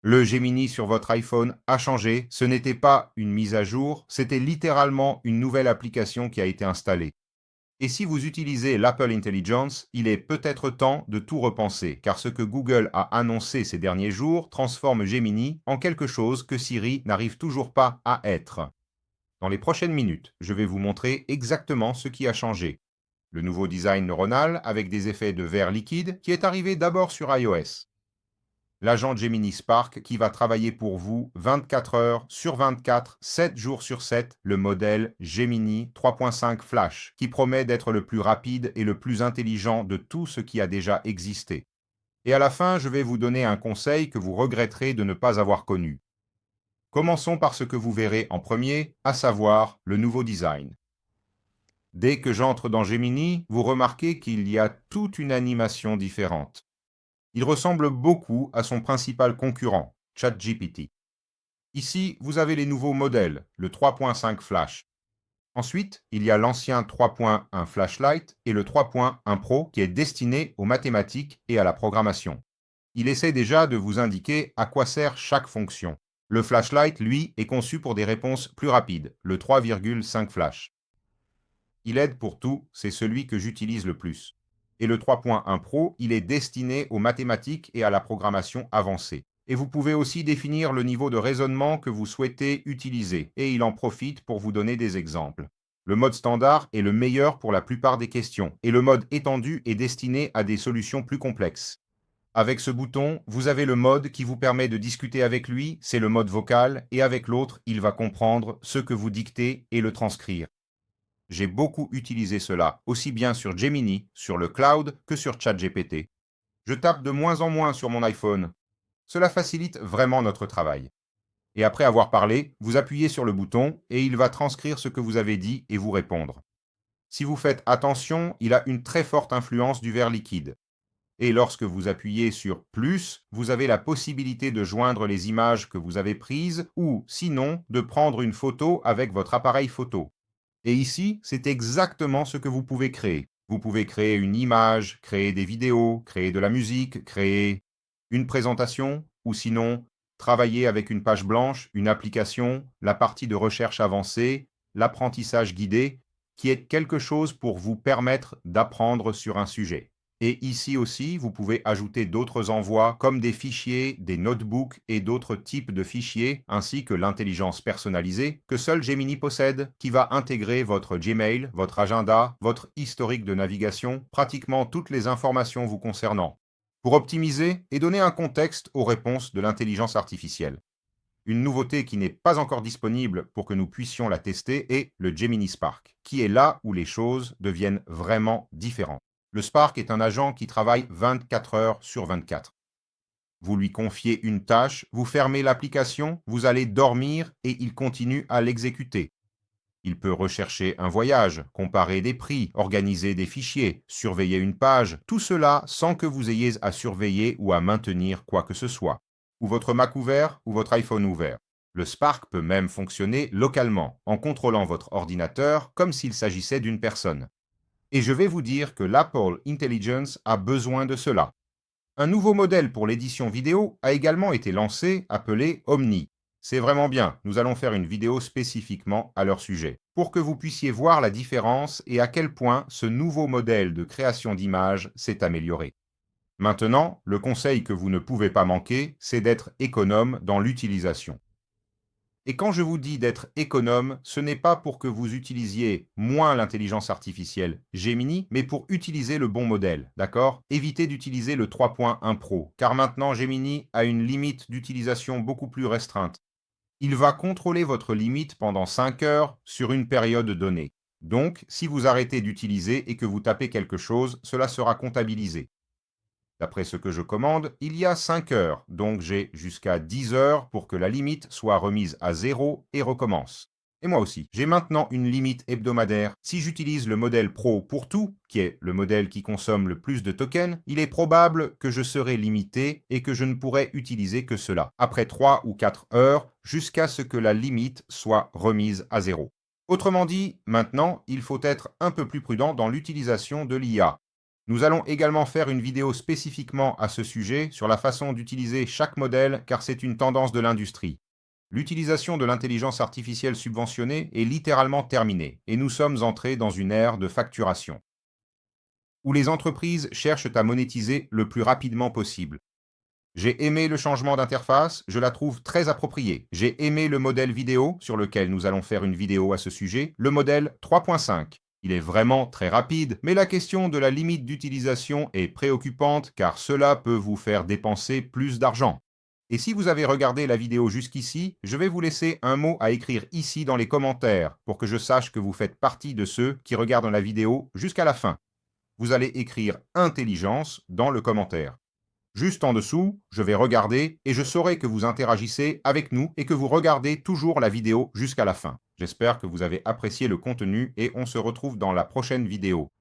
Le Gemini sur votre iPhone a changé, ce n'était pas une mise à jour, c'était littéralement une nouvelle application qui a été installée. Et si vous utilisez l'Apple Intelligence, il est peut-être temps de tout repenser, car ce que Google a annoncé ces derniers jours transforme Gemini en quelque chose que Siri n'arrive toujours pas à être. Dans les prochaines minutes, je vais vous montrer exactement ce qui a changé. Le nouveau design neuronal avec des effets de verre liquide qui est arrivé d'abord sur iOS. L'agent Gemini Spark qui va travailler pour vous 24 heures sur 24, 7 jours sur 7, le modèle Gemini 3.5 Flash, qui promet d'être le plus rapide et le plus intelligent de tout ce qui a déjà existé. Et à la fin, je vais vous donner un conseil que vous regretterez de ne pas avoir connu. Commençons par ce que vous verrez en premier, à savoir le nouveau design. Dès que j'entre dans Gemini, vous remarquez qu'il y a toute une animation différente. Il ressemble beaucoup à son principal concurrent, ChatGPT. Ici, vous avez les nouveaux modèles, le 3.5 Flash. Ensuite, il y a l'ancien 3.1 Flashlight et le 3.1 Pro qui est destiné aux mathématiques et à la programmation. Il essaie déjà de vous indiquer à quoi sert chaque fonction. Le Flashlight, lui, est conçu pour des réponses plus rapides, le 3,5 Flash. Il aide pour tout, c'est celui que j'utilise le plus. Et le 3.1 Pro, il est destiné aux mathématiques et à la programmation avancée. Et vous pouvez aussi définir le niveau de raisonnement que vous souhaitez utiliser, et il en profite pour vous donner des exemples. Le mode standard est le meilleur pour la plupart des questions, et le mode étendu est destiné à des solutions plus complexes. Avec ce bouton, vous avez le mode qui vous permet de discuter avec lui, c'est le mode vocal, et avec l'autre, il va comprendre ce que vous dictez et le transcrire. J'ai beaucoup utilisé cela, aussi bien sur Gemini, sur le cloud, que sur ChatGPT. Je tape de moins en moins sur mon iPhone. Cela facilite vraiment notre travail. Et après avoir parlé, vous appuyez sur le bouton et il va transcrire ce que vous avez dit et vous répondre. Si vous faites attention, il a une très forte influence du verre liquide. Et lorsque vous appuyez sur plus, vous avez la possibilité de joindre les images que vous avez prises ou, sinon, de prendre une photo avec votre appareil photo. Et ici, c'est exactement ce que vous pouvez créer. Vous pouvez créer une image, créer des vidéos, créer de la musique, créer une présentation, ou sinon travailler avec une page blanche, une application, la partie de recherche avancée, l'apprentissage guidé, qui est quelque chose pour vous permettre d'apprendre sur un sujet. Et ici aussi, vous pouvez ajouter d'autres envois comme des fichiers, des notebooks et d'autres types de fichiers, ainsi que l'intelligence personnalisée que seul Gemini possède, qui va intégrer votre Gmail, votre agenda, votre historique de navigation, pratiquement toutes les informations vous concernant, pour optimiser et donner un contexte aux réponses de l'intelligence artificielle. Une nouveauté qui n'est pas encore disponible pour que nous puissions la tester est le Gemini Spark, qui est là où les choses deviennent vraiment différentes. Le Spark est un agent qui travaille 24 heures sur 24. Vous lui confiez une tâche, vous fermez l'application, vous allez dormir et il continue à l'exécuter. Il peut rechercher un voyage, comparer des prix, organiser des fichiers, surveiller une page, tout cela sans que vous ayez à surveiller ou à maintenir quoi que ce soit, ou votre Mac ouvert ou votre iPhone ouvert. Le Spark peut même fonctionner localement, en contrôlant votre ordinateur comme s'il s'agissait d'une personne. Et je vais vous dire que l'Apple Intelligence a besoin de cela. Un nouveau modèle pour l'édition vidéo a également été lancé, appelé Omni. C'est vraiment bien, nous allons faire une vidéo spécifiquement à leur sujet, pour que vous puissiez voir la différence et à quel point ce nouveau modèle de création d'images s'est amélioré. Maintenant, le conseil que vous ne pouvez pas manquer, c'est d'être économe dans l'utilisation. Et quand je vous dis d'être économe, ce n'est pas pour que vous utilisiez moins l'intelligence artificielle Gemini, mais pour utiliser le bon modèle, d'accord? Évitez d'utiliser le 3.1 Pro, car maintenant Gemini a une limite d'utilisation beaucoup plus restreinte. Il va contrôler votre limite pendant 5 heures sur une période donnée. Donc, si vous arrêtez d'utiliser et que vous tapez quelque chose, cela sera comptabilisé. D'après ce que je commande, il y a 5 heures, donc j'ai jusqu'à 10 heures pour que la limite soit remise à 0 et recommence. Et moi aussi, j'ai maintenant une limite hebdomadaire. Si j'utilise le modèle Pro pour tout, qui est le modèle qui consomme le plus de tokens, il est probable que je serai limité et que je ne pourrai utiliser que cela, après 3 ou 4 heures, jusqu'à ce que la limite soit remise à 0. Autrement dit, maintenant, il faut être un peu plus prudent dans l'utilisation de l'IA. Nous allons également faire une vidéo spécifiquement à ce sujet sur la façon d'utiliser chaque modèle car c'est une tendance de l'industrie. L'utilisation de l'intelligence artificielle subventionnée est littéralement terminée et nous sommes entrés dans une ère de facturation où les entreprises cherchent à monétiser le plus rapidement possible. J'ai aimé le changement d'interface, je la trouve très appropriée. J'ai aimé le modèle vidéo, sur lequel nous allons faire une vidéo à ce sujet, le modèle 3.5. Il est vraiment très rapide, mais la question de la limite d'utilisation est préoccupante car cela peut vous faire dépenser plus d'argent. Et si vous avez regardé la vidéo jusqu'ici, je vais vous laisser un mot à écrire ici dans les commentaires pour que je sache que vous faites partie de ceux qui regardent la vidéo jusqu'à la fin. Vous allez écrire intelligence dans le commentaire. Juste en dessous, je vais regarder et je saurai que vous interagissez avec nous et que vous regardez toujours la vidéo jusqu'à la fin. J'espère que vous avez apprécié le contenu et on se retrouve dans la prochaine vidéo.